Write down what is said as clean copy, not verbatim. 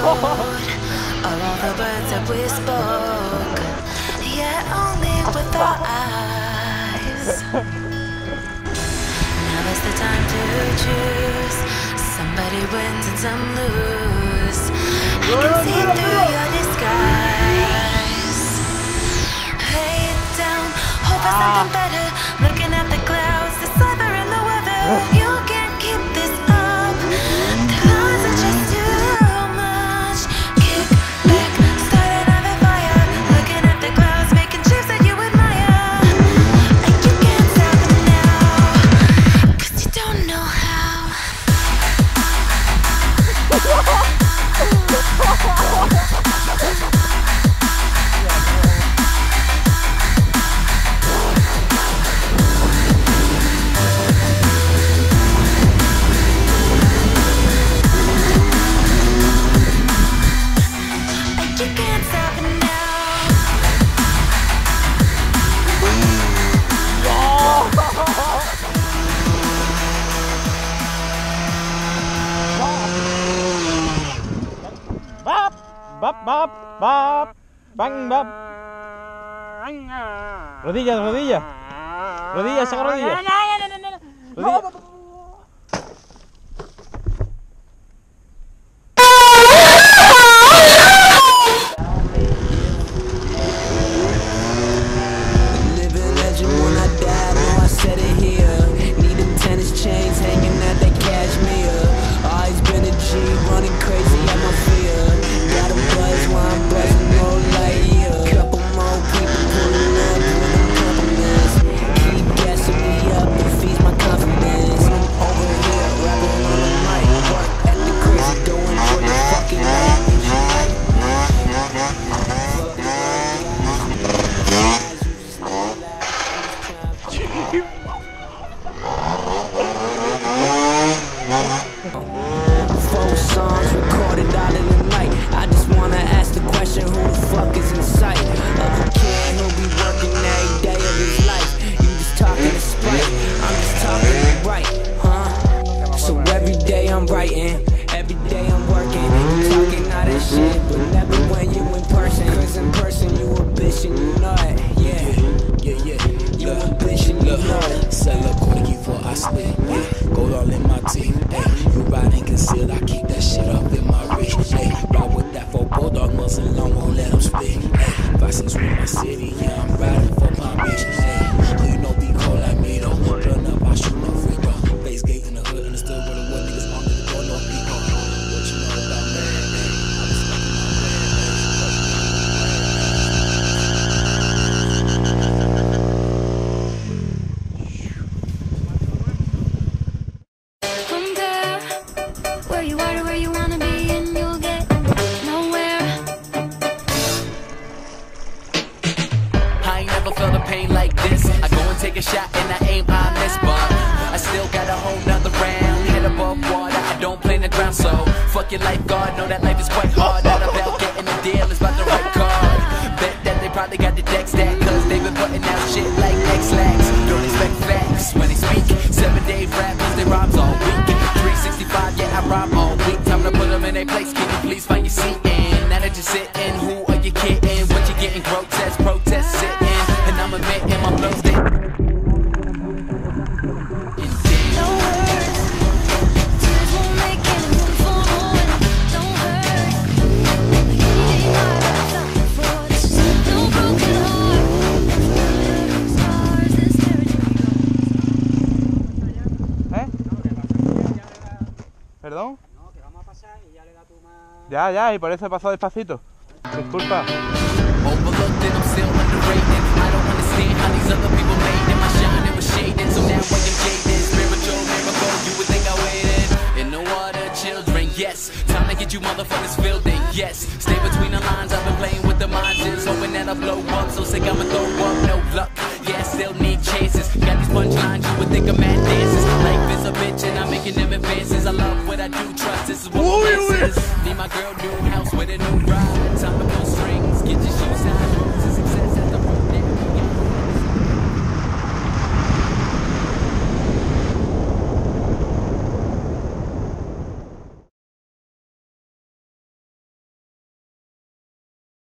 wrote, are all the words that we spoke, yet only with our eyes. Now is the time to choose. Somebody wins and some lose. I can see through your disguise. Lay it down, hope for something better. Looking at the clouds, the cyber and the weather. You can't keep this up. The clouds are just too much. Kick back, start another fire. Looking at the clouds, making shapes that you admire. And you can't stop them now, 'cause you don't know how. Bap, bap, bang, bap. Rodilla, rodilla. Rodilla, saca rodilla. Rodilla. Living legend when I die, know I said it here. Need them tennis chains hanging at that cashmere. Always been a G, running crazy at my fear. Got a buzz while I'm buzzing, roll like yeah. Couple more people pulling up with them compliments. Keep gassing me up, it feeds my confidence. Over here, rapping on the mic, work at the crazy, go enjoy your fucking life. Four songs recorded out in the night. I just wanna ask the question, who the fuck is in sight? Of a kid who'll be working every day of his life. You just talking to spite, I'm just talking to write, huh? So every day I'm writing, every day I'm working. You talking all that shit, but never when you in person. Cause in person you a bitch and you know it. Yeah, you a bitch and you know it. Sell a quickie for I sleep, yeah. Gold all in my teeth, hey. You riding concealed, I keep that shit up in my reach, hey. Ride with that for bulldog muscle, long won't let them speak, hey. Vices with my city, yeah, I'm riding for my bitch, hey. You know be cold like me though, turn up, I shoot no free throw. Face gate in the hood, understood where the one niggas on the door, no people. What you know about me, hey. I was stuck in my Where you are to where you wanna be, and you'll get nowhere. I ain't never felt a pain like this. I go and take a shot and I aim, I miss, but I still got a whole nother round. Head above water, I don't play in the ground, so fuck your lifeguard. Know that life is quite hard. Not about getting a deal, it's about the right card. Bet that they probably got the deck stacked, cause they've been putting out shit like X-Lax. Don't expect facts when they speak. 7-day rappers, they rhymes all week. 365, yeah, I rhyme all week. Time to put them in their place, can you please find your seat in? Now that you're sitting, who are you kidding? What you getting, grotesque, protest sitting. And I'm admitting my blows, they No words, tears won't make anyone fall. Don't hurt, like anything I've done before. This is no broken heart. Stars, this ¿Perdón? No, que vamos a pasar y ya le da tu más... Ya, y por eso he pasado despacito. Disculpa. overlooked and I'm still underrated. I don't understand how these other people made it. My shine was shaded, so now I am jaded. Spiritual miracle, you would think I waited. In the water, children, yes. Time to get you motherfuckers filled in, yes. Stay between the lines, I've been playing with the minds, just hoping that I blow up. So sick I'ma throw up, no luck. Yeah, I still need chances. Got these punchlines, you would think I'm mad dances. Life is a bitch and I'm making them advances. I love what I do, trust, this is what my best is. Need my girl, new house.